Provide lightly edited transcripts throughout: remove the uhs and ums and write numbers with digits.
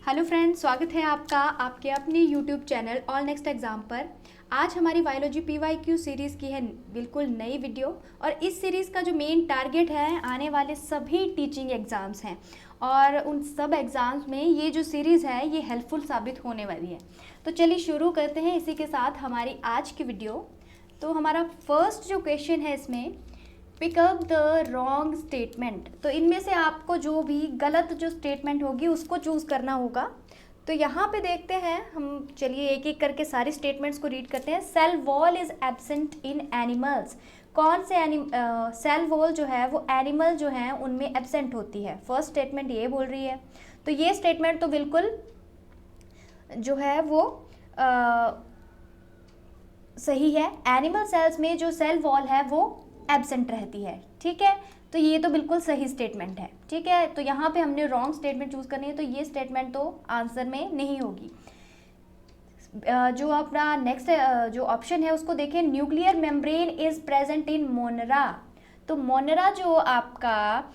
Hello friends, स्वागत है आपका आपके अपने YouTube channel all next exam पर। आज हमारी बायोलॉजी पीवाईक्यू सीरीज़ की है बिल्कुल नई वीडियो और इस सीरीज़ का जो मेन टारगेट है आने वाले सभी टीचिंग एग्ज़ाम्स हैं और उन सब एग्ज़ाम्स में ये जो सीरीज़ है ये हेल्पफुल साबित होने वाली है। तो चलिए शुरू करते हैं इसी के साथ हमारी आज की वीडियो। तो हमारा फर्स्ट जो क्वेश्चन है इसमें, पिकअप द रॉन्ग स्टेटमेंट। तो इनमें से आपको जो भी गलत जो स्टेटमेंट होगी उसको चूज़ करना होगा। तो यहाँ पे देखते हैं हम, चलिए एक एक करके सारी स्टेटमेंट्स को रीड करते हैं। Cell wall is absent in animals. कौन से सेल वॉल जो है वो एनिमल जो है उनमें एब्सेंट होती है। फर्स्ट स्टेटमेंट ये बोल रही है। तो ये स्टेटमेंट तो बिल्कुल जो है वो सही है। एनिमल सेल्स में जो सेल वॉल है वो एब्सेंट रहती है, ठीक है। तो ये तो बिल्कुल सही स्टेटमेंट है, ठीक है। तो यहाँ पे हमने रॉन्ग स्टेटमेंट चूज करनी है, तो ये स्टेटमेंट तो आंसर में नहीं होगी। जो अपना नेक्स्ट जो ऑप्शन है उसको देखें, nuclear membrane is present in मोनरा। तो मोनरा जो आपका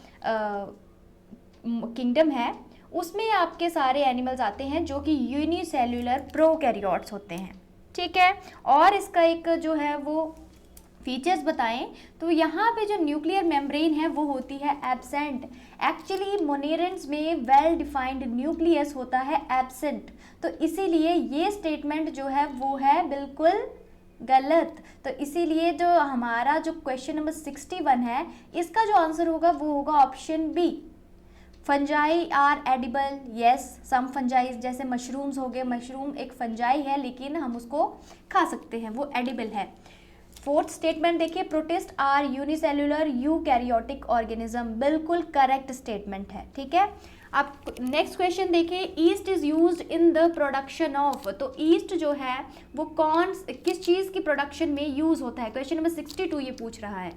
किंगडम है उसमें आपके सारे एनिमल्स आते हैं जो कि यूनिसेल्युलर प्रोकैरियोट्स होते हैं, ठीक है। और इसका एक जो है वो फीचर्स बताएं तो यहाँ पे जो न्यूक्लियर मेम्ब्रेन है वो होती है एब्सेंट। एक्चुअली मोनेरेंट्स में वेल डिफाइंड न्यूक्लियस होता है एब्सेंट। तो इसीलिए ये स्टेटमेंट जो है वो है बिल्कुल गलत। तो इसीलिए जो हमारा जो क्वेश्चन नंबर 61 है इसका जो आंसर होगा वो होगा option B. Fungi are edible, yes some fungi जैसे मशरूम्स हो गए। मशरूम एक फंजाई है लेकिन हम उसको खा सकते हैं, वो एडिबल है। फोर्थ स्टेटमेंट देखिए, protist are unicellular eukaryotic organism, बिल्कुल करेक्ट स्टेटमेंट है, ठीक है। अब नेक्स्ट क्वेश्चन देखिए, yeast is used in the production of. तो ईस्ट जो है वो किस चीज़ की प्रोडक्शन में यूज होता है। क्वेश्चन नंबर 62 ये पूछ रहा है।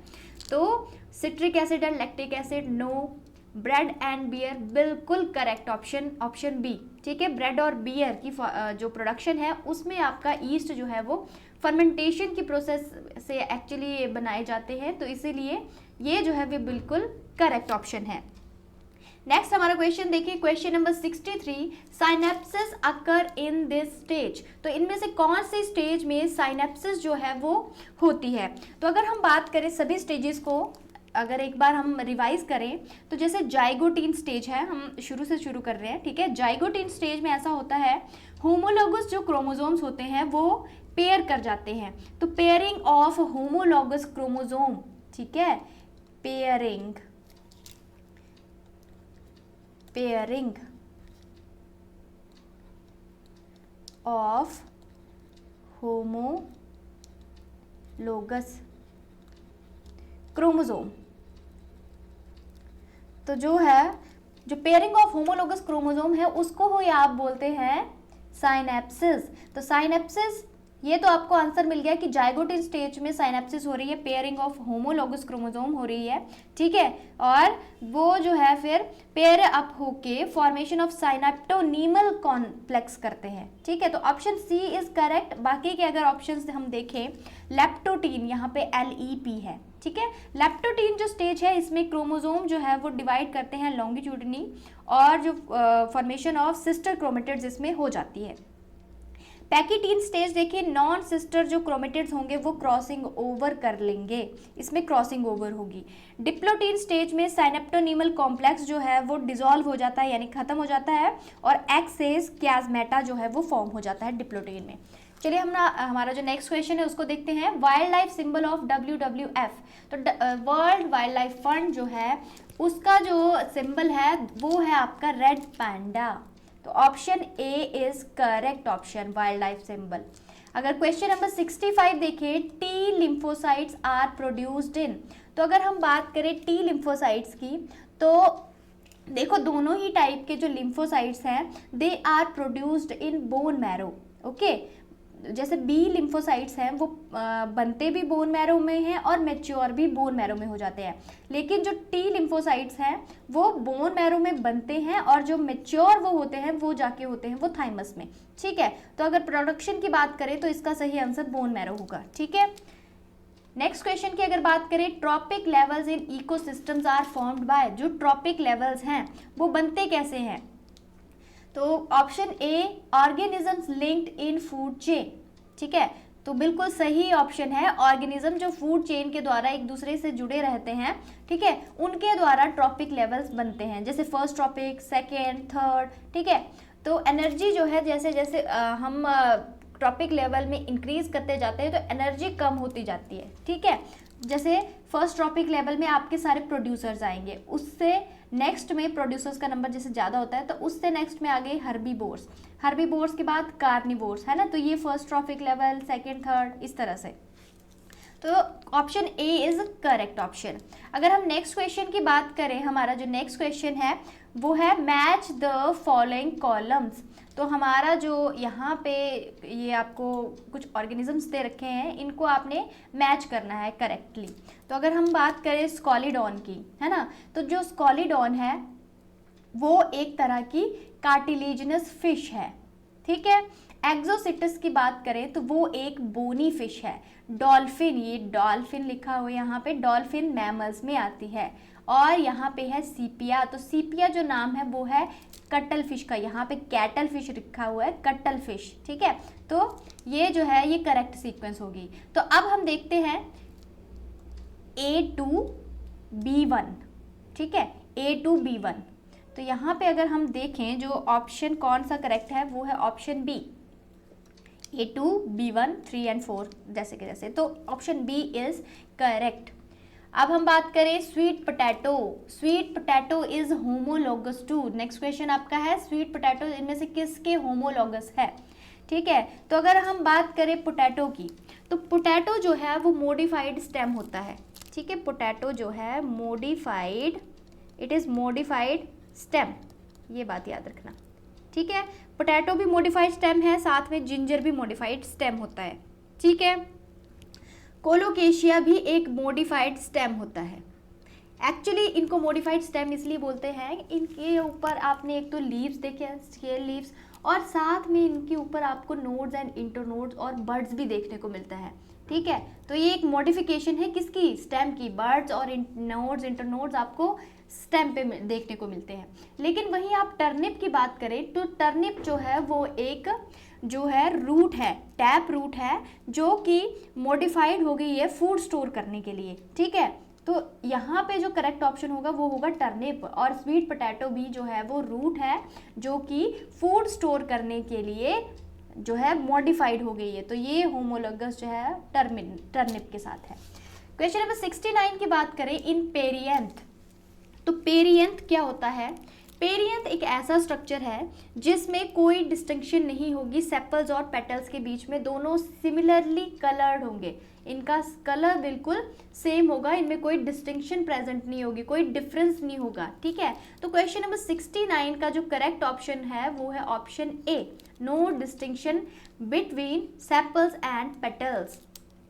तो citric acid and lactic acid, no. Bread and beer, बिल्कुल करेक्ट ऑप्शन बी, ठीक है। ब्रेड और बियर की जो प्रोडक्शन है उसमें आपका ईस्ट जो है वो फर्मेंटेशन की प्रोसेस से एक्चुअली बनाए जाते हैं, तो इसीलिए ये जो है वो बिल्कुल करेक्ट ऑप्शन है। नेक्स्ट हमारा क्वेश्चन देखिए, question number 63, synapsis occur in this stage. तो इनमें से कौन से स्टेज में साइनेप्सिस जो है वो होती है। तो अगर हम बात करें सभी स्टेजेस को अगर एक बार हम रिवाइज करें तो जैसे जाइगोटीन स्टेज है, हम शुरू से शुरू कर रहे हैं, ठीक है। जाइगोटीन स्टेज में ऐसा होता है, होमोलोगस जो क्रोमोसोम्स होते हैं वो पेयर कर जाते हैं। तो पेयरिंग ऑफ होमोलोगस क्रोमोसोम, ठीक है, पेयरिंग ऑफ होमोलोगस क्रोमोसोम। तो जो पेयरिंग ऑफ होमोलोगस क्रोमोसोम है उसको हो या आप बोलते हैं साइनेप्सिस। तो साइनेप्सिस ये तो आपको आंसर मिल गया कि जाइगोटिन स्टेज में साइनेप्सिस हो रही है, पेयरिंग ऑफ होमोलोगस क्रोमोसोम हो रही है, ठीक है। और वो जो है फिर पेयर अप होके फॉर्मेशन ऑफ साइनेप्टोनीमल कॉम्प्लेक्स करते हैं, ठीक है। तो ऑप्शन सी इज करेक्ट। बाकी के अगर ऑप्शंस हम देखें, लेप्टोटीन यहाँ पे LEP है, ठीक है। लेप्टोटीन जो स्टेज है इसमें क्रोमोसोम जो है वो डिवाइड करते हैं लॉन्गिट्यूडनी और जो फॉर्मेशन ऑफ सिस्टर क्रोमेटिड्स इसमें हो जाती है। पैकीटीन स्टेज देखिए, नॉन सिस्टर जो क्रोमेटिड्स होंगे वो क्रॉसिंग ओवर कर लेंगे, इसमें क्रॉसिंग ओवर होगी। डिप्लोटीन स्टेज में साइनेप्टोनीमल कॉम्प्लेक्स जो है वो डिसॉल्व हो जाता है यानी खत्म हो जाता है और एक्सेस क्याजमेटा जो है वो फॉर्म हो जाता है डिप्लोटीन में। चलिए हमारा जो नेक्स्ट क्वेश्चन है उसको देखते हैं। Wild life symbol of WWF। तो वर्ल्ड वाइल्ड लाइफ फंड जो है उसका जो सिंबल है वो है आपका रेड पैंडा। तो option A is correct option, wildlife symbol. अगर क्वेश्चन नंबर 65 देखें, T lymphocytes are produced in. तो अगर हम बात करें टी लिम्फोसाइट्स की तो देखो दोनों ही टाइप के जो लिम्फोसाइट्स हैं they are produced in bone marrow, okay. जैसे बी लिम्फोसाइट्स हैं वो बनते भी बोन मैरो में हैं और मैच्योर भी बोन मैरो में हो जाते हैं, लेकिन जो टी लिम्फोसाइट्स हैं वो बोन मैरो में बनते हैं और जो मैच्योर वो होते हैं वो जाके होते हैं वो थाइमस में, ठीक है। तो अगर प्रोडक्शन की बात करें तो इसका सही आंसर बोन मैरो होगा, ठीक है। नेक्स्ट क्वेश्चन की अगर बात करें, trophic levels in ecosystems are formed by. जो ट्रॉपिक लेवल्स हैं वो बनते कैसे हैं। तो option A organisms linked in food chain, ठीक है, तो बिल्कुल सही ऑप्शन है। ऑर्गेनिज्म जो फूड चेन के द्वारा एक दूसरे से जुड़े रहते हैं, ठीक है, उनके द्वारा ट्रॉपिक लेवल्स बनते हैं, जैसे फर्स्ट ट्रॉपिक, सेकेंड, थर्ड, ठीक है। तो एनर्जी जो है जैसे जैसे हम ट्रॉपिक लेवल में इंक्रीज करते जाते हैं तो एनर्जी कम होती जाती है, ठीक है। जैसे फर्स्ट ट्रॉपिक लेवल में आपके सारे प्रोड्यूसर्स आएंगे, उससे नेक्स्ट में प्रोड्यूसर्स का नंबर जैसे ज़्यादा होता है तो उससे नेक्स्ट में आ गए हर्बीवोर्स, हर्बीवोर्स के बाद कार्निवोर्स, है ना। तो ये first trophic level, second, third, इस तरह से। तो option A is correct option. अगर हम नेक्स्ट क्वेश्चन की बात करें, हमारा जो नेक्स्ट क्वेश्चन है वो है मैच द फॉलोइंग कॉलम्स। तो हमारा जो यहाँ पे ये आपको कुछ ऑर्गेनिजम्स दे रखे हैं, इनको आपने मैच करना है करेक्टली। तो अगर हम बात करें स्कॉलिडॉन की, है ना, तो जो स्कॉलिडॉन है वो एक तरह की कार्टिलेजिनस फिश है, ठीक है। एक्सोसिटस की बात करें तो वो एक बोनी फिश है। डॉल्फिन, ये डॉल्फिन लिखा हुआ है यहाँ पे, डॉल्फिन मैमल्स में आती है। और यहाँ पे है सीपिया, तो सीपिया जो नाम है वो है कटल फिश का, यहाँ पे कैटल फिश लिखा हुआ है, कटल फिश, ठीक है। तो ये जो है ये करेक्ट सीक्वेंस होगी। तो अब हम देखते हैं A2B1, ठीक है, A2B1। तो यहाँ पे अगर हम देखें जो ऑप्शन कौन सा करेक्ट है वो है ऑप्शन बी, A2B1, 3 and 4 जैसे कि जैसे, तो ऑप्शन बी इज करेक्ट। अब हम बात करें sweet potato. Sweet potato is homologous to. Next question आपका है स्वीट पोटैटो इनमें से किसके होमोलोगस है, ठीक है। तो अगर हम बात करें पोटैटो की, तो पोटैटो जो है वो मॉडिफाइड स्टेम होता है, ठीक है। पोटैटो जो है modified, it is modified stem, ये बात याद रखना, ठीक है। पोटैटो भी मॉडिफाइड स्टेम है, साथ में जिंजर भी मॉडिफाइड स्टेम होता है, ठीक है। कोलोकेशिया भी एक मॉडिफाइड स्टेम होता है। एक्चुअली इनको मॉडिफाइड स्टेम इसलिए बोलते हैं, इनके ऊपर आपने एक तो लीव्स देखे, स्केल लीव्स, और साथ में इनके ऊपर आपको नोड्स एंड इंटरनोड्स और बर्ड्स भी देखने को मिलता है, ठीक है। तो ये एक मॉडिफिकेशन है किसकी, स्टेम की। बर्ड्स और नोड्स, इंटरनोड्स आपको स्टेम पे देखने को मिलते हैं। लेकिन वहीं आप टर्निप की बात करें तो टर्निप जो है वो एक जो है रूट है, टैप रूट है, जो कि मॉडिफाइड हो गई है फूड स्टोर करने के लिए, ठीक है। तो यहाँ पे जो करेक्ट ऑप्शन होगा वो होगा टर्निप। और स्वीट पोटैटो भी जो है वो रूट है जो कि फूड स्टोर करने के लिए जो है मॉडिफाइड हो गई है। तो ये होमोलोगस जो है टर्निप के साथ है। क्वेश्चन नंबर 69 की बात करें इन पेरियंथ। तो पेरियंथ क्या होता है? पेरियंथ एक ऐसा स्ट्रक्चर है जिसमें कोई डिस्टिंक्शन नहीं होगी सेपल्स और पेटल्स के बीच में, दोनों सिमिलरली कलर्ड होंगे, इनका कलर बिल्कुल सेम होगा, इनमें कोई डिस्टिंक्शन प्रेजेंट नहीं होगी, कोई डिफरेंस नहीं होगा, ठीक है। तो क्वेश्चन नंबर 69 का जो करेक्ट ऑप्शन है वो है option A, no distinction between sepals and petals,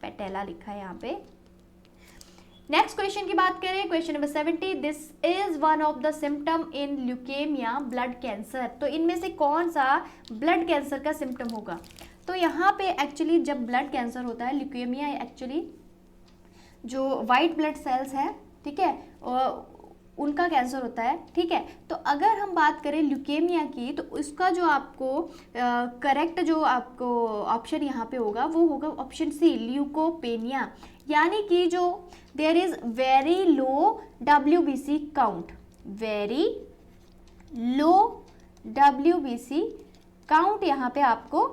पेटेला लिखा है यहाँ पे। नेक्स्ट क्वेश्चन की बात करें, question number 70, this is one of the symptom in leukemia blood cancer. तो इनमें से कौन सा ब्लड कैंसर का सिम्टम होगा? तो यहाँ पे एक्चुअली जब ब्लड कैंसर होता है, ल्यूकेमिया एक्चुअली जो वाइट ब्लड सेल्स है, ठीक है, उनका कैंसर होता है, ठीक है। तो अगर हम बात करें ल्यूकेमिया की, तो उसका जो आपको करेक्ट जो आपको ऑप्शन यहाँ पे होगा वो होगा ऑप्शन सी, ल्यूकोपेनिया, यानी कि जो there is very low WBC count, very low WBC count यहाँ पे आपको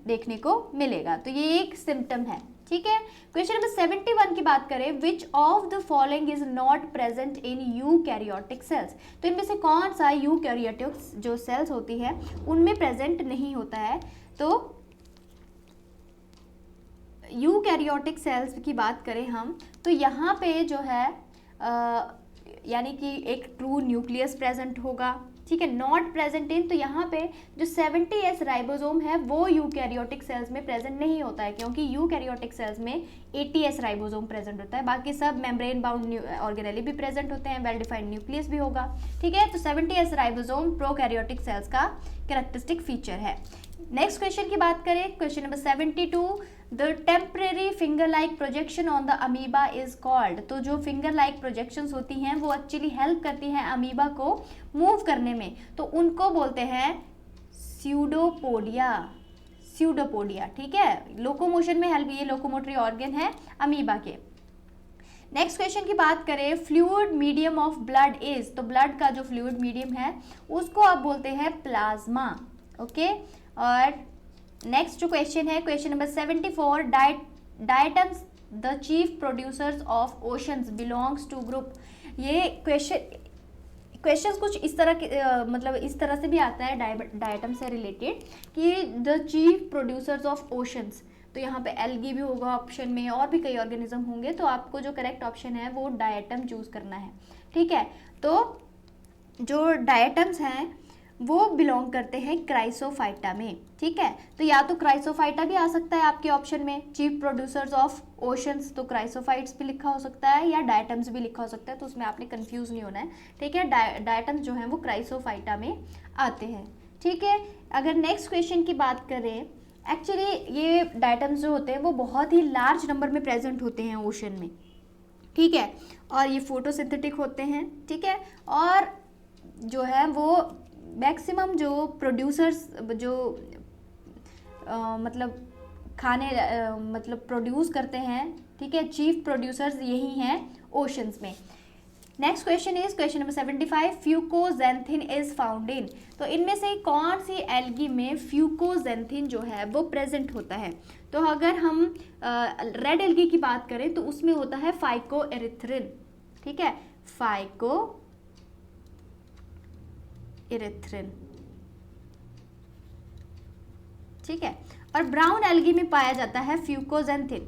देखने को मिलेगा। तो ये एक सिम्टम है, ठीक है। क्वेश्चन नंबर 71 की बात करें, which of the following is not present in eukaryotic cells. तो इनमें से कौन सा यूकैरियोटिक जो सेल्स होती है उनमें प्रेजेंट नहीं होता है? तो यूकैरियोटिक सेल्स की बात करें हम, तो यहाँ पे जो है यानी कि एक ट्रू न्यूक्लियस प्रेजेंट होगा, ठीक है। नॉट प्रेजेंट इन, तो यहाँ पे जो 70S राइबोसोम है वो यूकैरियोटिक सेल्स में प्रेजेंट नहीं होता है, क्योंकि यूकैरियोटिक सेल्स में 80S राइबोसोम प्रेजेंट होता है, बाकी सब मेम्ब्रेन बाउंड ऑर्गेनेली भी प्रेजेंट होते हैं, वेल डिफाइंड न्यूक्लियस भी होगा, ठीक है। तो 70S राइबोसोम प्रोकैरियोटिक सेल्स का कैरेक्टरिस्टिक फीचर है। नेक्स्ट क्वेश्चन की बात करें, question number 72, the temporary finger like projection on the amoeba is called. तो जो फिंगर लाइक प्रोजेक्शंस होती हैं वो एक्चुअली हेल्प करती हैं अमीबा को मूव करने में, तो उनको बोलते हैं स्यूडोपोडिया, स्यूडोपोडिया, ठीक है। लोकोमोशन में हेल्प, ये लोकोमोटरी ऑर्गन है अमीबा के। नेक्स्ट क्वेश्चन की बात करें, fluid medium of blood is, तो ब्लड का जो फ्लूइड मीडियम है उसको आप बोलते हैं प्लाज्मा, ओके। और नेक्स्ट जो क्वेश्चन है, question number 74, diatoms the chief producers of oceans belongs to group. ये क्वेश्चंस कुछ इस तरह के मतलब इस तरह से भी आता है डायटम से रिलेटेड कि the chief producers of oceans, तो यहाँ पे एल्गी भी होगा ऑप्शन में, और भी कई ऑर्गेनिज्म होंगे, तो आपको जो करेक्ट ऑप्शन है वो डायटम चूज करना है, ठीक है। तो जो डायटम्स हैं वो बिलोंग करते हैं क्राइसोफाइटा में, ठीक है। तो या तो क्राइसोफाइटा भी आ सकता है आपके ऑप्शन में, चीफ प्रोड्यूसर्स ऑफ ओशंस, तो क्राइसोफाइट्स भी लिखा हो सकता है या डायटम्स भी लिखा हो सकता है, तो उसमें आपने कंफ्यूज नहीं होना है, ठीक है। डायटम्स जो हैं वो क्राइसोफाइटा में आते हैं, ठीक है। अगर नेक्स्ट क्वेश्चन की बात करें, एक्चुअली ये डायटम्स जो होते हैं वो बहुत ही लार्ज नंबर में प्रेजेंट होते हैं ओशन में, ठीक है, और ये फोटोसिंथेटिक होते हैं, ठीक है। और जो है वो मैक्सिमम जो प्रोड्यूसर्स जो मतलब खाने मतलब प्रोड्यूस करते हैं, ठीक है, चीफ प्रोड्यूसर्स यही हैं ओशंस में। Next question is question number 75, fucoxanthin is found in, तो इनमें से कौन सी एल्गी में फ्यूकोजेंथिन जो है वो प्रेजेंट होता है। तो अगर हम रेड एल्गी की बात करें तो उसमें होता है फाइकोएरिथ्रिन, ठीक है, फाइकोएरिथ्रिन, ठीक है। और ब्राउन एल्गी में पाया जाता है फ्यूकोजेंथिन।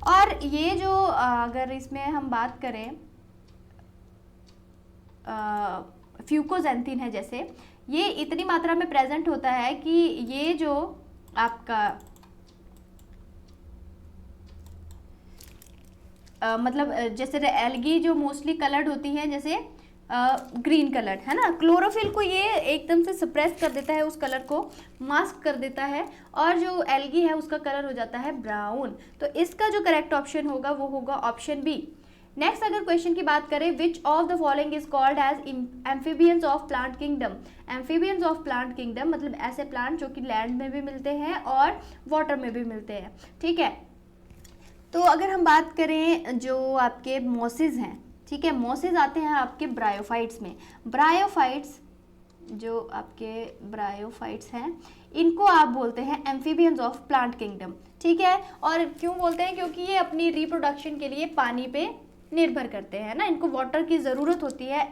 और ये जो अगर इसमें हम बात करें फ्यूकोजेंथिन है, जैसे ये इतनी मात्रा में प्रेजेंट होता है कि ये जो आपका मतलब जैसे एल्गी जो मोस्टली कलर्ड होती है, जैसे ग्रीन कलर है ना, क्लोरोफिल को ये एकदम से सप्रेस कर देता है, उस कलर को मास्क कर देता है, और जो एल्गी है उसका कलर हो जाता है ब्राउन। तो इसका जो करेक्ट ऑप्शन होगा वो होगा ऑप्शन बी। नेक्स्ट अगर क्वेश्चन की बात करें, which of the following is called as amphibians of plant kingdom. Amphibians of plant kingdom मतलब ऐसे प्लांट जो कि लैंड में भी मिलते हैं और वाटर में भी मिलते हैं, ठीक है। तो अगर हम बात करें जो आपके मॉसेज हैं, ठीक है, मॉसेज आते हैं आपके ब्रायोफाइट्स में। ब्रायोफाइट्स जो आपके ब्रायोफाइट्स हैं इनको आप बोलते हैं एम्फीबियंस ऑफ प्लांट किंगडम, ठीक है। और क्यों बोलते हैं, क्योंकि ये अपनी रिप्रोडक्शन के लिए पानी पे निर्भर करते हैं ना, इनको वाटर की ज़रूरत होती है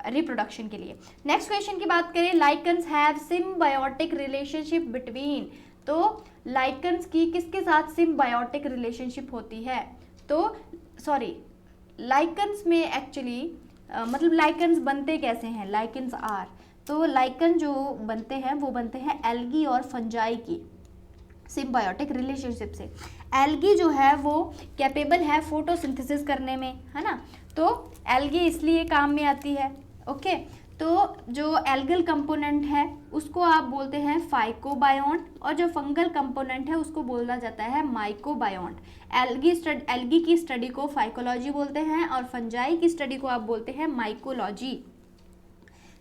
रिप्रोडक्शन के लिए। नेक्स्ट क्वेश्चन की बात करें, lichens have symbiotic relationship between, तो लाइकन्स की किसके साथ सिम्बायोटिक रिलेशनशिप होती है। तो सॉरी, लाइकन्स में एक्चुअली मतलब लाइकन्स बनते कैसे हैं, लाइकन्स आर, तो लाइकन जो बनते हैं वो बनते हैं एल्गी और फंजाई की सिम्बायोटिक रिलेशनशिप से। एल्गी जो है वो कैपेबल है फोटोसिंथेसिस करने में, है ना, तो एल्गी इसलिए काम में आती है, ओके। तो जो एल्गल कंपोनेंट है उसको आप बोलते हैं फाइकोबायोन्ट, और जो फंगल कंपोनेंट है उसको बोला जाता है माइकोबायोन्ट। एल्गी की स्टडी को फाइकोलॉजी बोलते हैं और फंजाई की स्टडी को आप बोलते हैं माइकोलॉजी।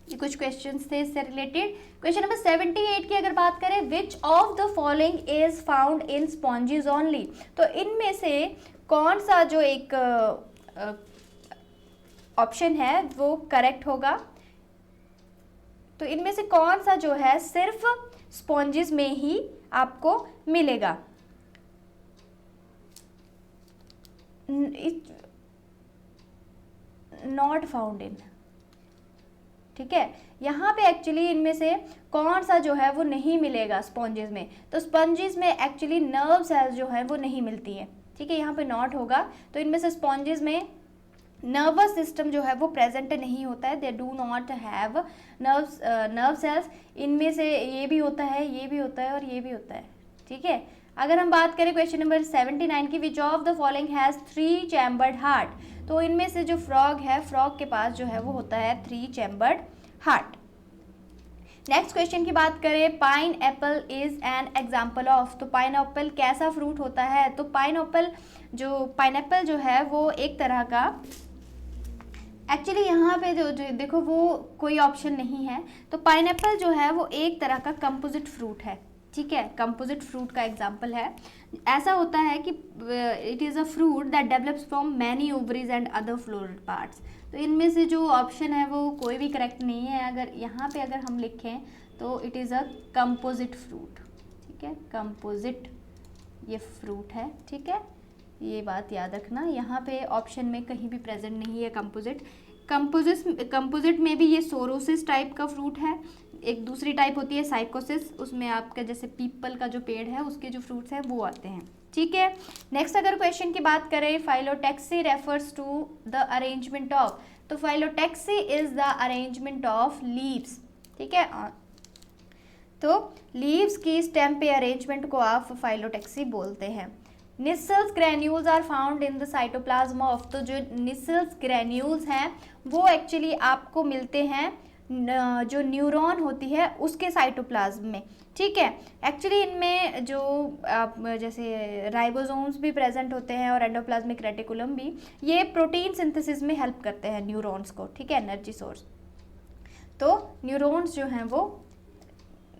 ये कुछ क्वेश्चंस थे इससे रिलेटेड। क्वेश्चन नंबर 78 की अगर बात करें, which of the following is found in sponges only, तो इनमें से कौन सा जो एक ऑप्शन है वो करेक्ट होगा। तो इनमें से कौन सा जो है सिर्फ स्पॉन्जेस में ही आपको मिलेगा। नॉट फाउंड इन, ठीक है। यहाँ पे एक्चुअली इनमें से कौन सा जो है वो नहीं मिलेगा स्पॉन्जेस में, तो स्पॉन्जेस में एक्चुअली नर्व सेल्स जो है वो नहीं मिलती है, ठीक है, यहाँ पे नॉट होगा। तो इनमें से स्पॉन्जेस में नर्वस सिस्टम जो है वो प्रेजेंट नहीं होता है, they do not have nerve cells. इनमें से ये भी होता है, ये भी होता है और ये भी होता है, ठीक है। अगर हम बात करें क्वेश्चन नंबर 79 की, विच of the following has 3 chambered heart, तो इनमें से जो फ्रॉग है, फ्रॉग के पास जो है वो होता है 3 चैम्बर्ड हार्ट। नेक्स्ट क्वेश्चन की बात करें, pine Apple is an example of, तो पाइन एप्पल कैसा फ्रूट होता है। तो पाइनएप्पल जो है वो एक तरह का एक्चुअली यहाँ पे जो देखो वो कोई ऑप्शन नहीं है, तो पाइनएप्पल जो है वो एक तरह का कंपोजिट फ्रूट है, ठीक है, कंपोजिट फ्रूट का एग्जांपल है। ऐसा होता है कि it is a fruit that develops from many ovaries and other floral parts. तो इनमें से जो ऑप्शन है वो कोई भी करेक्ट नहीं है। अगर यहाँ पे अगर हम लिखें तो it is a composite fruit, ठीक है, कंपोजिट ये फ्रूट है, ठीक है, ये बात याद रखना। यहाँ पे ऑप्शन में कहीं भी प्रेजेंट नहीं है कंपोजिट। कंपोजिट में भी ये सोरोसिस टाइप का फ्रूट है। एक दूसरी टाइप होती है साइकोसिस, उसमें आपका जैसे पीपल का जो पेड़ है उसके जो फ्रूट्स हैं वो आते हैं, ठीक है। नेक्स्ट अगर क्वेश्चन की बात करें, phyllotaxy refers to the arrangement of, तो phyllotaxy is the arrangement of leaves, ठीक है। तो लीव्स की स्टेम पे अरेंजमेंट को आप फाइलोटैक्सी बोलते हैं। Nissl's granules are found in the cytoplasm of, तो जो निसल्स ग्रेन्यूल्स हैं वो एक्चुअली आपको मिलते हैं जो न्यूरॉन होती है उसके साइटोप्लाज्म में, ठीक है। एक्चुअली इनमें जो आप जैसे राइबोसोम्स भी प्रेजेंट होते हैं और एंडोप्लाज्मिक रेटिकुलम भी, ये प्रोटीन सिंथेसिस में हेल्प करते हैं न्यूरॉन्स को, ठीक है, एनर्जी सोर्स। तो न्यूरॉन्स जो हैं वो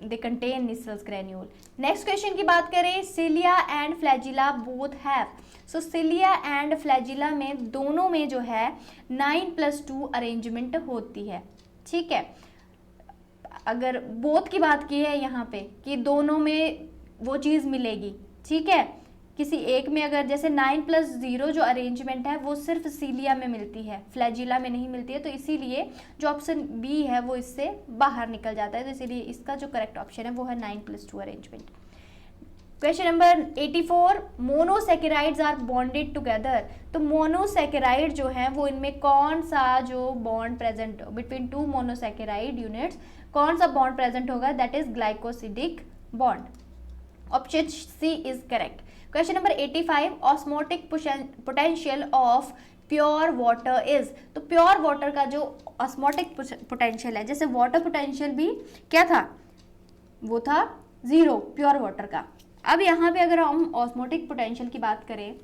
they contain Nissl's granule. Next question की बात करें, cilia and flagella both have, so cilia and flagella में दोनों में जो है 9+2 अरेंजमेंट होती है, ठीक है। अगर बोथ की बात की है यहाँ पे कि दोनों में वो चीज़ मिलेगी, ठीक है, किसी एक में अगर जैसे 9+0 जो अरेंजमेंट है वो सिर्फ सीलिया में मिलती है, फ्लैजिला में नहीं मिलती है, तो इसीलिए जो ऑप्शन बी है वो इससे बाहर निकल जाता है, तो इसीलिए इसका जो करेक्ट ऑप्शन है वो है 9+2 arrangement. Question number 84, monosaccharides are bonded together, तो मोनोसेकेराइड जो है वो इनमें कौन सा जो bond present between two monosaccharide units, कौन सा बॉन्ड प्रेजेंट होगा, that is glycosidic bond. Option C is correct. Question number 85, osmotic potential of pure water is, तो प्योर वाटर का जो ऑस्मोटिक पोटेंशियल है, जैसे वाटर पोटेंशियल भी क्या था, वो था 0 प्योर वाटर का। अब यहाँ पे अगर हम ऑस्मोटिक पोटेंशियल की बात करें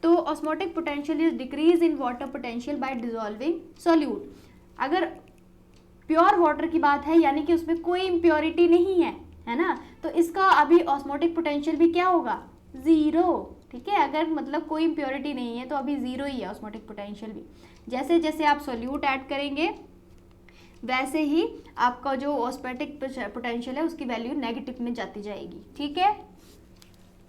तो osmotic potential is decrease in water potential bye dissolving solute. अगर प्योर वाटर की बात है यानी कि उसमें कोई इम्प्योरिटी नहीं है ना, तो इसका अभी ऑस्मोटिक पोटेंशियल भी क्या होगा, 0, ठीक है। अगर मतलब कोई इम्प्योरिटी नहीं है तो अभी 0 ही है ऑस्मोटिक पोटेंशियल भी। जैसे जैसे आप सॉल्यूट ऐड करेंगे वैसे ही आपका जो ऑस्मोटिक पोटेंशियल है उसकी वैल्यू नेगेटिव में जाती जाएगी, ठीक है।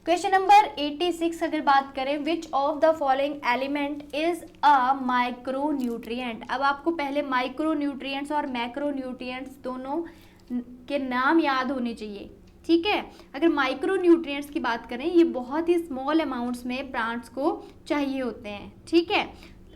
क्वेश्चन नंबर 86 अगर बात करें, which of the following element is a micro nutrient. अब आपको पहले माइक्रो न्यूट्रिएंट्स और मैक्रो न्यूट्रिएंट्स दोनों के नाम याद होने चाहिए, ठीक है। अगर माइक्रो न्यूट्रिएंट्स की बात करें, ये बहुत ही स्मॉल अमाउंट्स में प्लांट्स को चाहिए होते हैं, ठीक है,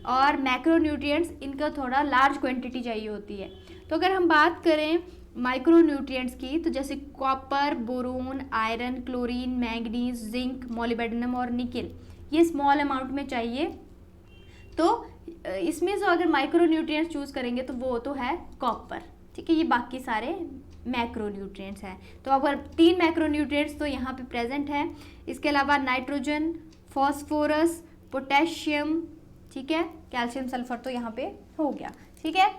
और मैक्रो न्यूट्रिएंट्स इनका थोड़ा लार्ज क्वांटिटी चाहिए होती है। तो अगर हम बात करें माइक्रो न्यूट्रिएंट्स की, तो जैसे copper, boron, iron, chlorine, manganese, zinc, molybdenum और निकेल, ये स्मॉल अमाउंट में चाहिए। तो इसमें से अगर माइक्रो न्यूट्रिएंट्स चूज करेंगे तो वो तो है कॉपर, ठीक है। ये बाकी सारे मैक्रो न्यूट्रिएंट्स हैं। तो अगर 3 मैक्रो न्यूट्रिएंट्स तो यहाँ पे प्रेजेंट है, इसके अलावा नाइट्रोजन, फॉस्फोरस, पोटेशियम, ठीक है, कैल्शियम, सल्फर तो यहाँ पे हो गया, ठीक है।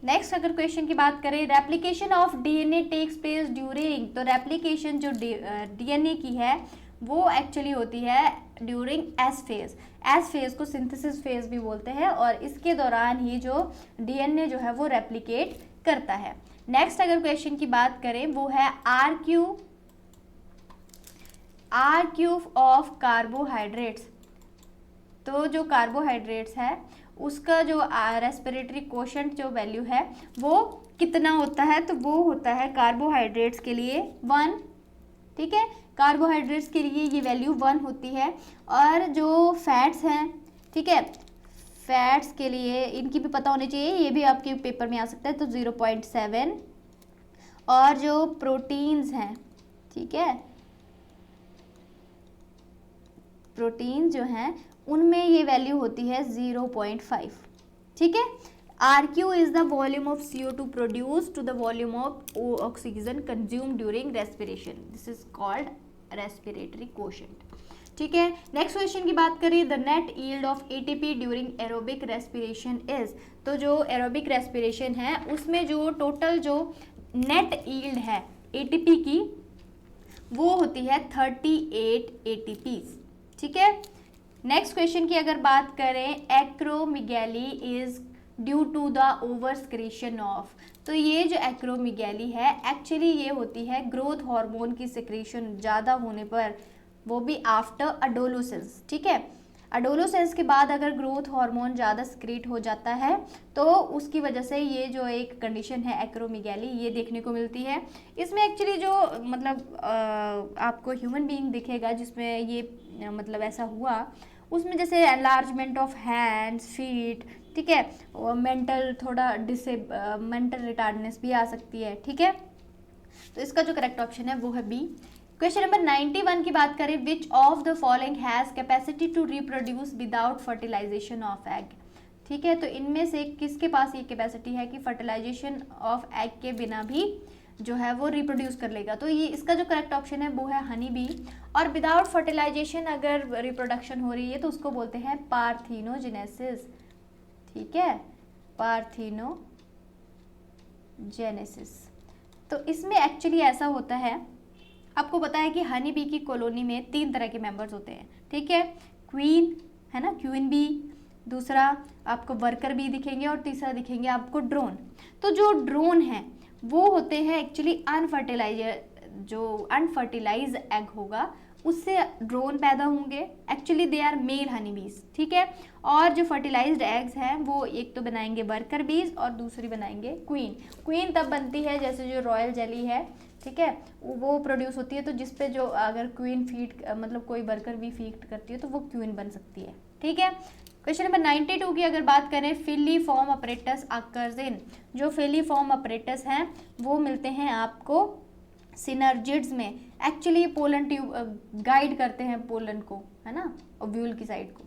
नेक्स्ट अगर क्वेश्चन की बात करें, replication of DNA takes place during, तो रेप्लिकेशन जो डीएनए की है वो एक्चुअली होती है during S phase. S phase को सिंथेसिस फेज भी बोलते हैं और इसके दौरान ही जो डीएनए जो है वो रेप्लिकेट करता है। नेक्स्ट अगर क्वेश्चन की बात करें वो है आर क्यूब ऑफ कार्बोहाइड्रेट्स, तो जो कार्बोहाइड्रेट्स है उसका जो रेस्पिरेटरी कोशेंट जो वैल्यू है वो कितना होता है, तो वो होता है कार्बोहाइड्रेट्स के लिए 1, ठीक है, कार्बोहाइड्रेट्स के लिए ये वैल्यू 1 होती है। और जो फैट्स हैं, ठीक है, फैट्स के लिए इनकी भी पता होनी चाहिए, ये भी आपके पेपर में आ सकता है, तो 0.7। और जो प्रोटीन्स हैं, ठीक है, प्रोटीन जो हैं उनमें ये वैल्यू होती है 0.5, ठीक है। RQ is the volume of CO2 produce to the volume of oxygen consume during respiration, this is called respiratory quotient, ठीक है। नेक्स्ट क्वेश्चन की बात करें, the net yield of ATP during aerobic respiration is. तो जो aerobic respiration है उसमें जो टोटल जो नेट यील्ड है एटीपी की वो होती है 38 एटीपीज। ठीक है। नेक्स्ट क्वेश्चन की अगर बात करें, acromegaly is due to the over secretion of. तो ये जो एक्रोमेगाली है एक्चुअली ये होती है ग्रोथ हार्मोन की सिक्रीशन ज़्यादा होने पर, वो भी आफ्टर अडोलोसेंस। ठीक है। अडोलोसेंस के बाद अगर ग्रोथ हार्मोन ज़्यादा सिक्रीट हो जाता है तो उसकी वजह से ये जो एक कंडीशन है एक्रोमेगाली ये देखने को मिलती है। इसमें एक्चुअली जो मतलब आपको ह्यूमन बीइंग दिखेगा जिसमें ये मतलब ऐसा हुआ, उसमें जैसे एनलार्जमेंट ऑफ हैंड्स, फीट, ठीक है, और मेंटल थोड़ा मेंटल रिटार्डनेस भी आ सकती है। ठीक है। तो इसका जो करेक्ट ऑप्शन है वो है बी। क्वेश्चन नंबर 91 की बात करें, which of the following has capacity to reproduce without fertilization of egg. ठीक है। तो इनमें से किसके पास ये कैपेसिटी है कि फर्टिलाइजेशन ऑफ एग के बिना भी जो है वो रिप्रोड्यूस कर लेगा। तो ये इसका जो करेक्ट ऑप्शन है वो है हनी बी। और विदाउट फर्टिलाइजेशन अगर रिप्रोडक्शन हो रही है तो उसको बोलते हैं पार्थेनोजेनेसिस। ठीक है, पार्थेनोजेनेसिस। तो इसमें एक्चुअली ऐसा होता है, आपको पता है कि हनी बी की कॉलोनी में 3 तरह के मेंबर्स होते हैं। ठीक है, क्वीन है ना, क्वीन बी, दूसरा आपको वर्कर बी दिखेंगे और तीसरा दिखेंगे आपको ड्रोन। तो जो ड्रोन है वो होते हैं एक्चुअली अनफर्टिलाइज एग होगा उससे ड्रोन पैदा होंगे। Actually they are male honey bees. ठीक है। और जो फर्टिलाइज्ड एग्स हैं वो एक तो बनाएंगे वर्कर बीज और दूसरी बनाएंगे क्वीन। क्वीन तब बनती है जैसे जो रॉयल जेली है, ठीक है, वो प्रोड्यूस होती है। तो जिस पे जो अगर क्वीन फीड मतलब कोई वर्कर भी फीड करती है तो वो क्वीन बन सकती है। ठीक है। क्वेश्चन नंबर 92 की अगर बात करें, फिलीफॉर्म अपरेटस अकर्स इन। जो फिलीफॉर्म अपरेटस हैं वो मिलते हैं आपको सिनर्जिड्स में। एक्चुअली पोलन ट्यूब गाइड करते हैं पोलन को, है ना, ओव्यूल की साइड को।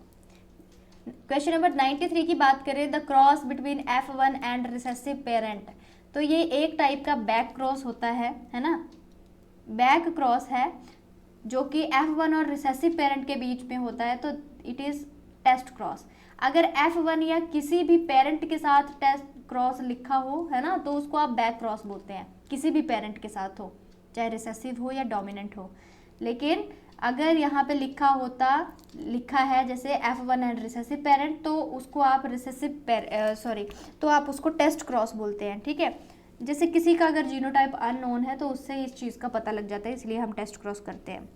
क्वेश्चन नंबर 93 की बात करें, the cross between F1 and recessive parent. तो ये एक टाइप का बैक क्रॉस होता है ना, बैक क्रॉस है जो कि F1 और रिसेसिव पेरेंट के बीच में होता है, तो इट इज़ टेस्ट क्रॉस। अगर F1 या किसी भी पेरेंट के साथ टेस्ट क्रॉस लिखा हो, है ना, तो उसको आप बैक क्रॉस बोलते हैं, किसी भी पेरेंट के साथ हो, चाहे रिसेसिव हो या डोमिनेंट हो। लेकिन अगर यहाँ पे लिखा है जैसे F1 एंड रिसेसिव पेरेंट, तो उसको आप तो आप उसको टेस्ट क्रॉस बोलते हैं। ठीक है। जैसे किसी का अगर जीनोटाइप अननोन है तो उससे इस चीज़ का पता लग जाता है, इसलिए हम टेस्ट क्रॉस करते हैं।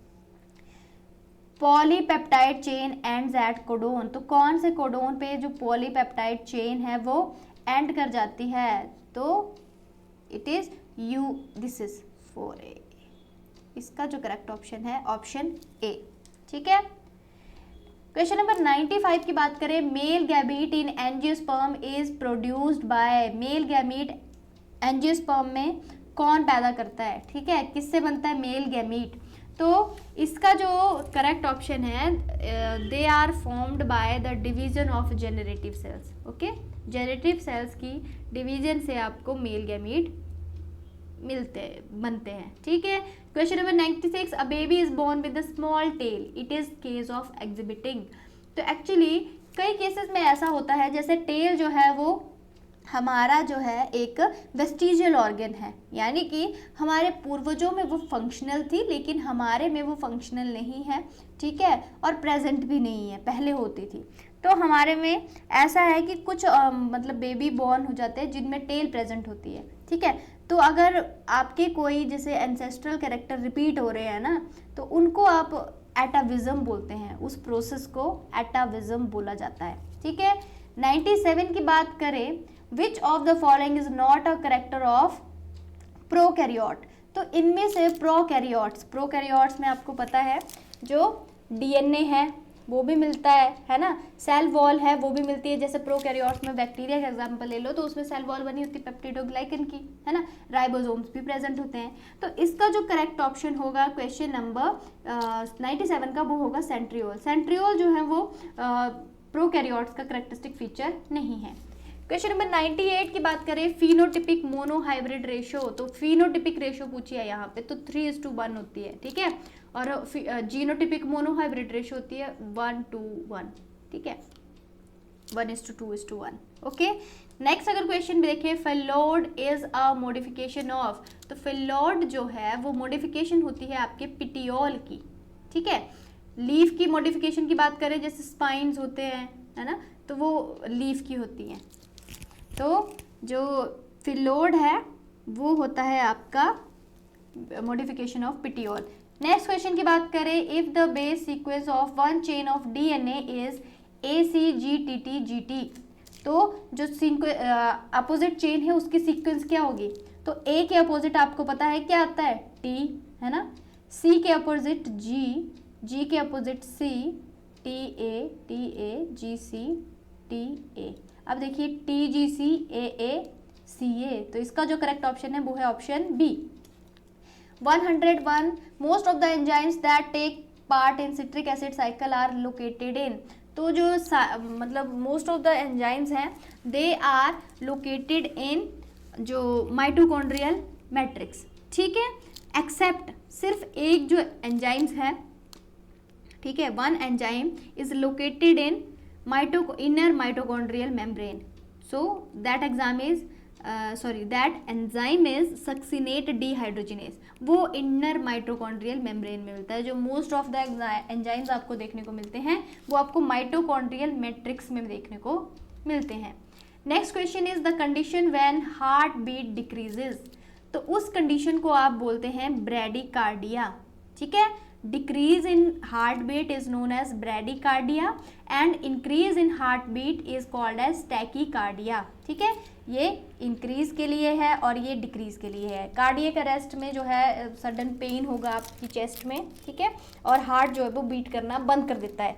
Polypeptide chain ends at codon. तो कौन से कोडोन पे जो पॉलीपेप्टाइड चेन है वो एंड कर जाती है, तो it is you, this is 4A। इसका जो करेक्ट ऑप्शन है ऑप्शन ए। ठीक है। क्वेश्चन नंबर 95 की बात करें, male gamete in angiosperm is produced by. Male gamete angiosperm में कौन पैदा करता है? ठीक है, किससे बनता है मेल गैमीट? तो इसका जो करेक्ट ऑप्शन है, they are formed by the division of generative cells. Okay, generative cells की डिवीजन से आपको मेल गैमीट बनते हैं। ठीक है। Question number 96, a baby is born with a small tail, it is case of exhibiting. तो actually कई cases में ऐसा होता है, जैसे टेल जो है वो हमारा जो है एक वेस्टिजियल ऑर्गन है, यानी कि हमारे पूर्वजों में वो फंक्शनल थी लेकिन हमारे में वो फंक्शनल नहीं है। ठीक है, और प्रेजेंट भी नहीं है, पहले होती थी। तो हमारे में ऐसा है कि कुछ मतलब बेबी बॉर्न हो जाते हैं जिनमें टेल प्रेजेंट होती है। ठीक है, तो अगर आपके कोई जैसे एंसेस्ट्रल कैरेक्टर रिपीट हो रहे हैं ना, तो उनको आप एटाविज्म बोलते हैं, उस प्रोसेस को एटाविज्म बोला जाता है। ठीक है। 97 की बात करें, which of the following is not a character of prokaryote. तो इनमें से प्रोकैरियोट्स में आपको पता है जो डीएनए है वो भी मिलता है ना, सेल वॉल है वो भी मिलती है। जैसे प्रोकैरियोट्स में बैक्टीरिया का एग्जांपल ले लो तो उसमें सेल वॉल बनी होती है पेप्टिडोग्लाइकन की, है ना, राइबोसोम्स भी प्रेजेंट होते हैं। तो इसका जो करेक्ट ऑप्शन होगा क्वेश्चन नंबर 97 का, वो होगा सेंट्रियोल। सेंट्रियोल जो है वो प्रोकैरियोट्स का करेक्टरिस्टिक फीचर नहीं है। क्वेश्चन नंबर 98 की बात करें, फिनोटिपिक मोनोहाइब्रिड रेशो, तो फिनोटिपिक रेशो पूछी है यहाँ पे, तो 3:1 होती है, ठीक है। और जीनोटिपिक मोनोहाइब्रिड रेशो होती है 1:1, ठीक है, 1:2:1। ओके, नेक्स्ट अगर क्वेश्चन देखें, फेलोड इज अ मॉडिफिकेशन ऑफ, तो फेलोड जो है वो मॉडिफिकेशन होती है आपके पिटियोल की, ठीक है। लीफ की मॉडिफिकेशन की बात करें, जैसे स्पाइन्स होते हैं, है ना, तो वो लीफ की होती हैं। तो जो फिलोड है वो होता है आपका modification of petiole. Next question की बात करें, if the base sequence of one chain of DNA is ACGTTGT, तो जो अपोजिट चेन है उसकी सीक्वेंस क्या होगी, तो A के अपोजिट आपको पता है क्या आता है, T, है ना, C के अपोजिट G, G के opposite C, TA, TA, GC, TA। अब देखिए TGC, AA, CA, तो इसका जो करेक्ट ऑप्शन है वो है option B. 101, most of the enzymes that take part in citric acid cycle are located in, तो जो मतलब मोस्ट ऑफ द एंजाइम्स हैं दे आर लोकेटेड इन जो माइटोकॉन्ड्रियल मैट्रिक्स, ठीक है, एक्सेप्ट सिर्फ एक जो एंजाइम्स है, ठीक है, one enzyme is located in inner mitochondrial membrane, so that enzyme is succinate dehydrogenase, वो इनर माइटोकॉन्ड्रियल मेम्ब्रेन में मिलता है। जो मोस्ट ऑफ द एंजाइम्स आपको देखने को मिलते हैं वो आपको माइटोकॉन्ड्रियल मैट्रिक्स में देखने को मिलते हैं। Next question is the condition when heart beat decreases, तो उस कंडीशन को आप बोलते हैं ब्रेडिकार्डिया, ठीक है। Decrease in heart beat is known as bradycardia and increase in heart beat is called as tachycardia, ठीक है। ये इंक्रीज के लिए है और ये डिक्रीज के लिए है। कार्डियक अरेस्ट में जो है सडन पेन होगा आपकी चेस्ट में, ठीक है, और हार्ट जो है वो बीट करना बंद कर देता है,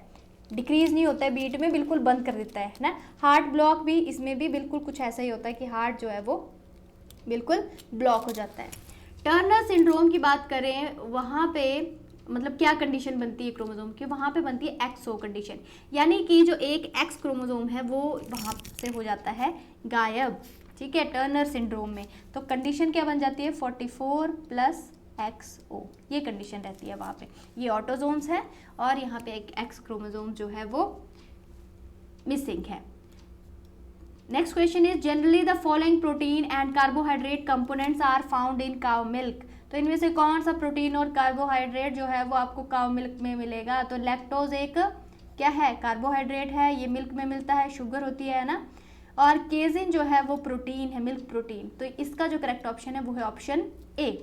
डिक्रीज नहीं होता है बीट में, बिल्कुल बंद कर देता है ना। हार्ट ब्लॉक भी, इसमें भी बिल्कुल कुछ ऐसा ही होता है कि हार्ट जो है वो बिल्कुल ब्लॉक हो जाता है। टर्नर सिंड्रोम की बात करें, वहाँ पे मतलब क्या कंडीशन बनती है क्रोमोसोम की, वहाँ पे बनती है एक्सो कंडीशन, यानी कि जो एक एक्स क्रोमोसोम है वो वहाँ से हो जाता है गायब, ठीक है, टर्नर सिंड्रोम में। तो कंडीशन क्या बन जाती है 44+XO, ये कंडीशन रहती है वहाँ पे। ये ऑटोजोम्स है और यहाँ पे एक एक्स क्रोमोसोम जो है वो मिसिंग है। Next question is generally the following protein and carbohydrate components are found in cow milk, तो इनमें से कौन सा प्रोटीन और कार्बोहाइड्रेट जो है वो आपको काउ मिल्क में मिलेगा, तो लैक्टोज एक क्या है, कार्बोहाइड्रेट है, ये मिल्क में मिलता है, शुगर होती है ना, और केजिन जो है वो प्रोटीन है, मिल्क प्रोटीन, तो इसका जो करेक्ट ऑप्शन है वो है ऑप्शन ए।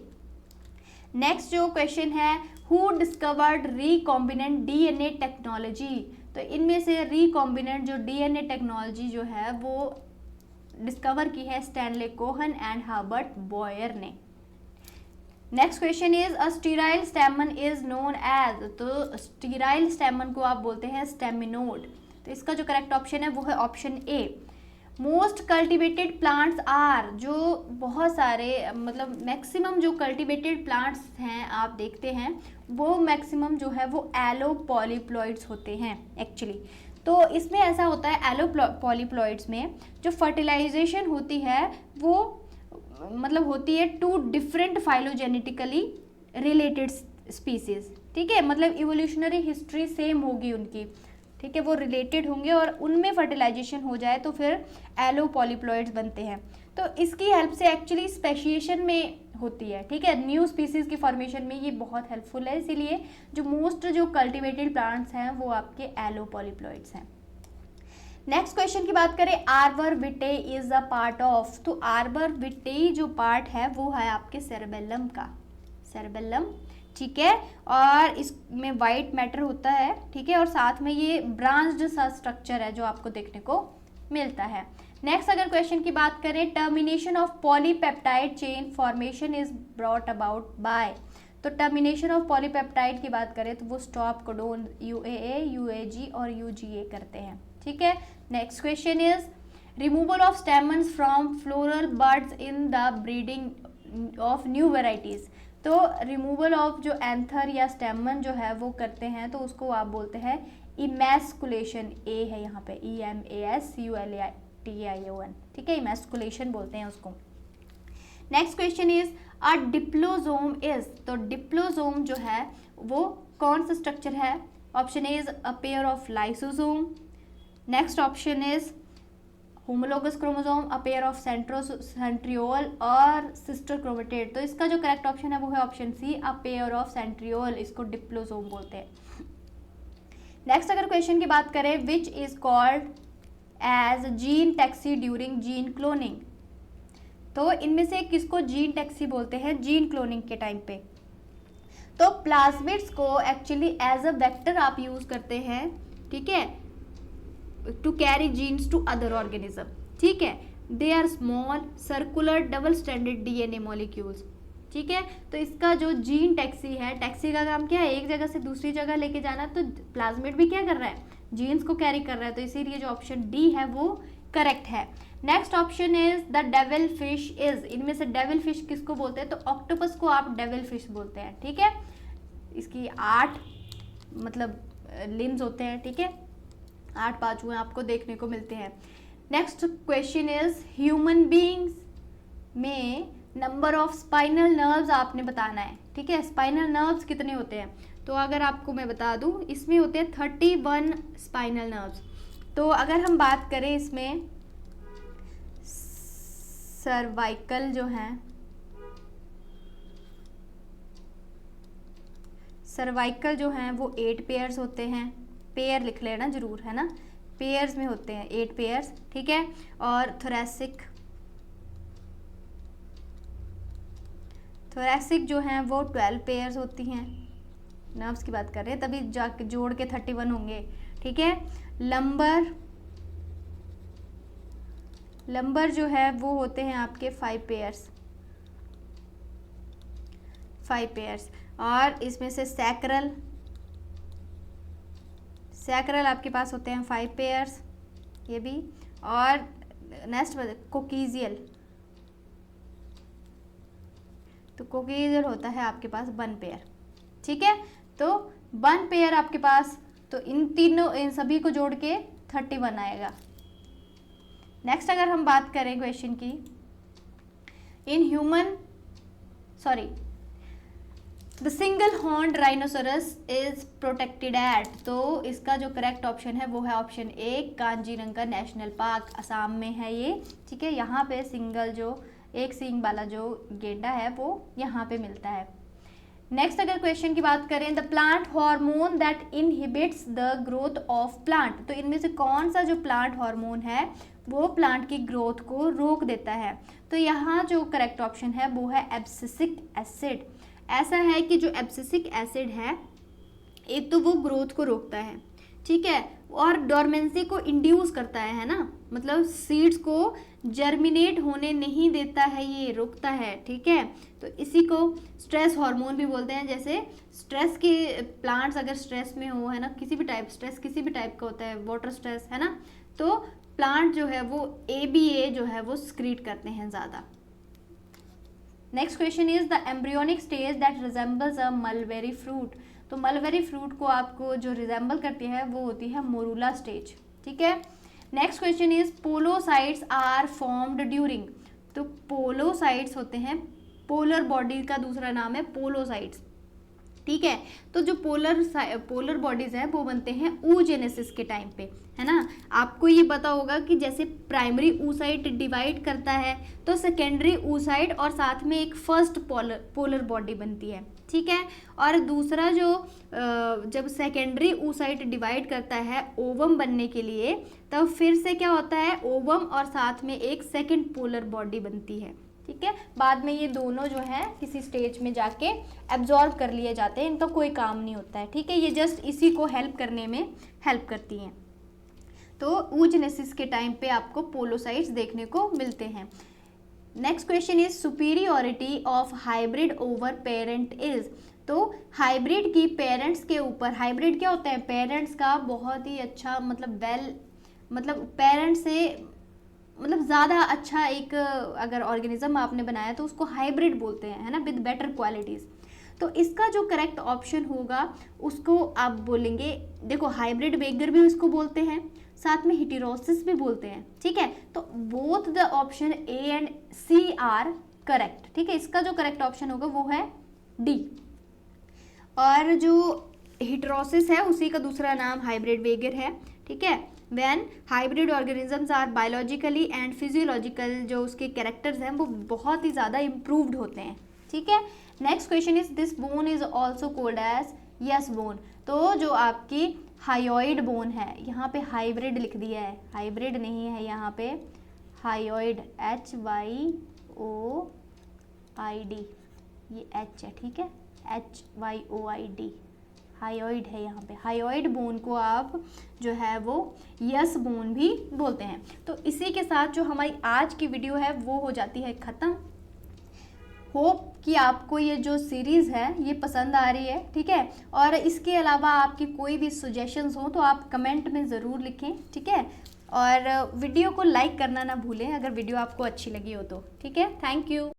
नेक्स्ट जो क्वेश्चन है, who discovered recombinant DNA technology, तो इनमें से रिकॉम्बिनेंट जो डीएनए टेक्नोलॉजी जो है वो डिस्कवर की है Stanley Cohen and Herbert Boyer ने। Next question is a sterile stamen is known as, तो स्टीराइल स्टेमन को आप बोलते हैं स्टेमिनोड, तो इसका जो करेक्ट ऑप्शन है वो है option A. Most cultivated plants are, जो बहुत सारे मतलब मैक्सिमम जो कल्टिवेटेड प्लांट्स हैं आप देखते हैं वो मैक्सिमम जो है वो एलो पॉलीप्लॉइड्स होते हैं एक्चुअली। तो इसमें ऐसा होता है एलो पॉलीप्लॉइड्स में जो फर्टिलाइजेशन होती है वो मतलब होती है two different phylogenetically related species, ठीक है, मतलब इवोल्यूशनरी हिस्ट्री सेम होगी उनकी, ठीक है, वो रिलेटेड होंगे और उनमें फर्टिलाइजेशन हो जाए तो फिर एलो पॉलीप्लॉइड्स बनते हैं। तो इसकी हेल्प से एक्चुअली स्पेशिएशन में होती है, ठीक है, न्यू स्पीसीज की फॉर्मेशन में ये बहुत हेल्पफुल है, इसीलिए जो मोस्ट जो कल्टिवेटेड प्लांट्स हैं वो आपके एलो पॉलीप्लॉइड्स हैं। नेक्स्ट क्वेश्चन की बात करें, arbor Vite is a part of, तो आर्बर विटे जो पार्ट है वो है आपके सेरेबेलम का, सेरेबेलम, ठीक है, और इसमें वाइट मैटर होता है, ठीक है, और साथ में ये ब्रांच्ड सा स्ट्रक्चर है जो आपको देखने को मिलता है। नेक्स्ट अगर क्वेश्चन की बात करें, termination of polypeptide chain formation is brought about by, तो टर्मिनेशन ऑफ पॉलीपेप्टाइड की बात करें तो वो स्टॉप कोडोन UAA, UAG और UGA करते हैं, ठीक है। Next question is removal of stamens from floral birds in the breeding of new varieties, तो रिमूवल ऑफ जो एंथर या स्टेमन जो है वो करते हैं तो उसको आप बोलते हैं इमैस्कुलेशन, ए है यहाँ पे EMASCULATION, TION, ठीक है, इमैस्कुलेशन बोलते हैं उसको। Next question is a diplosome is, तो डिप्लोजोम जो है वो कौन सा स्ट्रक्चर है? Option A is a pair of lysosome, next option is homologous chromosome, a pair of centriole और सिस्टर क्रोमेटिड। तो इसका जो करेक्ट ऑप्शन है वो है option C, a pair of centriole, इसको डिप्लोसोम बोलते हैं। नेक्स्ट अगर क्वेश्चन की बात करें, which is called as gene taxi during gene cloning, तो इनमें से किसको जीन टैक्सी बोलते हैं जीन क्लोनिंग के टाइम पे? तो प्लाज्मिड्स को एक्चुअली एज अ वेक्टर आप यूज करते हैं, ठीक है, to carry genes to other organism, ठीक है। They are small circular double stranded DNA molecules, ठीक है। तो इसका जो जीन टैक्सी है, टैक्सी का काम क्या है? एक जगह से दूसरी जगह लेके जाना। तो प्लाज्मिड भी क्या कर रहा है? जीन्स को कैरी कर रहा है, तो इसीलिए जो ऑप्शन डी है वो करेक्ट है। Next option is the devil fish is, इनमें से डेविल फिश किसको बोलते हैं? तो ऑक्टोपस को आप डेविल फिश बोलते हैं, ठीक है। इसकी 8 मतलब लिम्स होते हैं, ठीक है, 8 बाजुएं आपको देखने को मिलते हैं। Next question is human beings में नंबर ऑफ स्पाइनल नर्व्स आपने बताना है, ठीक है। स्पाइनल नर्व्स कितने होते हैं? तो अगर आपको मैं बता दूं, इसमें होते हैं 31 स्पाइनल नर्व्स। तो अगर हम बात करें इसमें सर्वाइकल जो है, सर्वाइकल जो हैं वो 8 पेयर्स होते हैं, पेयर लिख लेना जरूर, है ना, पेयर्स में होते हैं 8 पेयर्स, ठीक है। और थोरैसिक जो हैं वो 12 पेयर्स होती हैं, नर्व्स की बात कर रहे हैं, तभी जाके जोड़ के 31 होंगे, ठीक है। लंबर जो है वो होते हैं आपके 5 पेयर्स। और इसमें से सैक्रल आपके पास होते हैं 5 पेयर्स, ये भी। और नेक्स्ट कोकीजियल, तो कोकीजियल होता है आपके पास 1 पेयर, ठीक है। तो 1 पेयर आपके पास, तो इन सभी को जोड़ के 31 आएगा। नेक्स्ट अगर हम बात करें क्वेश्चन की, the single horned rhinoceros is protected eight, तो इसका जो करेक्ट ऑप्शन है वो है ऑप्शन ए, कांजीरंगा नेशनल पार्क, असम में है ये, ठीक है। यहाँ पे सिंगल जो एक सींग वाला जो गेंडा है वो यहाँ पे मिलता है। नेक्स्ट अगर क्वेश्चन की बात करें, the plant hormone that inhibits the growth of plant, तो इनमें से कौन सा जो प्लांट हार्मोन है वो प्लांट की ग्रोथ को रोक देता है? तो यहाँ जो करेक्ट ऑप्शन है वो है एब्सिसिक एसिड। ऐसा है कि जो एब्सिसिक एसिड है, एक तो वो ग्रोथ को रोकता है, ठीक है, और डोरमेंसी को इंड्यूस करता है ना, मतलब सीड्स को जर्मिनेट होने नहीं देता है, ये रोकता है, ठीक है। तो इसी को स्ट्रेस हार्मोन भी बोलते हैं। जैसे स्ट्रेस के प्लांट्स अगर स्ट्रेस में हो, है ना, स्ट्रेस किसी भी टाइप का होता है, वाटर स्ट्रेस, है ना, तो प्लांट जो है वो ABA जो है वो स्क्रीट करते हैं ज़्यादा। Next question is the embryonic stage that resembles a mulberry fruit, तो मलबेरी फ्रूट को आपको जो रिजेंबल करती है वो होती है मोरूला स्टेज, ठीक है। Next question is polocytes are formed during, तो पोलोसाइट्स होते हैं, पोलर बॉडी का दूसरा नाम है पोलोसाइट्स, ठीक है। तो जो पोलर बॉडीज हैं वो बनते हैं oogenesis के टाइम पे, है ना। आपको ये पता होगा कि जैसे प्राइमरी oocyte डिवाइड करता है तो सेकेंडरी oocyte और साथ में एक फर्स्ट पोलर बॉडी बनती है, ठीक है। और दूसरा जो जब सेकेंडरी oocyte डिवाइड करता है ओवम बनने के लिए, तब फिर से क्या होता है, ओवम और साथ में एक सेकेंड पोलर बॉडी बनती है, ठीक है। बाद में ये दोनों जो है किसी स्टेज में जाके एब्जॉर्ब कर लिए जाते हैं, इनका कोई काम नहीं होता है, ठीक है। ये जस्ट इसी को हेल्प करने में हेल्प करती हैं। तो oogenesis के टाइम पे आपको पोलोसाइट्स देखने को मिलते हैं। Next question is superiority of hybrid over parent is, तो हाइब्रिड की पेरेंट्स के ऊपर, हाइब्रिड क्या होता है, पेरेंट्स का बहुत ही अच्छा मतलब पेरेंट्स से मतलब ज़्यादा अच्छा एक अगर ऑर्गेनिज्म आपने बनाया तो उसको हाइब्रिड बोलते हैं, है ना, विद बेटर क्वालिटीज़। तो इसका जो करेक्ट ऑप्शन होगा उसको आप बोलेंगे, देखो हाइब्रिड वेगर भी इसको बोलते हैं, साथ में हिटेरोसिस भी बोलते हैं, ठीक है। तो both the option A and C are correct, ठीक है। इसका जो करेक्ट ऑप्शन होगा वो है डी। और जो हिटेरोसिस है उसी का दूसरा नाम हाइब्रिड वेगर है, ठीक है। When hybrid organisms are biologically and physiological, जो उसके कैरेक्टर्स हैं वो बहुत ही ज़्यादा इम्प्रूव्ड होते हैं, ठीक है। Next question is this bone is also called as yes bone. तो जो आपकी हायोइड बोन है, यहाँ पे हाइब्रिड लिख दिया है, हाइब्रिड नहीं है यहाँ पे, हायोइड, HYOID, ये H है, ठीक है, HYOID, हायोइड है यहाँ पे। हायोइड बोन को आप जो है वो यस बोन भी बोलते हैं। तो इसी के साथ जो हमारी आज की वीडियो है वो हो जाती है ख़त्म। होप कि आपको ये जो सीरीज़ है ये पसंद आ रही है, ठीक है। और इसके अलावा आपकी कोई भी सजेशंस हो तो आप कमेंट में ज़रूर लिखें, ठीक है। और वीडियो को लाइक करना ना भूलें अगर वीडियो आपको अच्छी लगी हो तो, ठीक है। Thank you.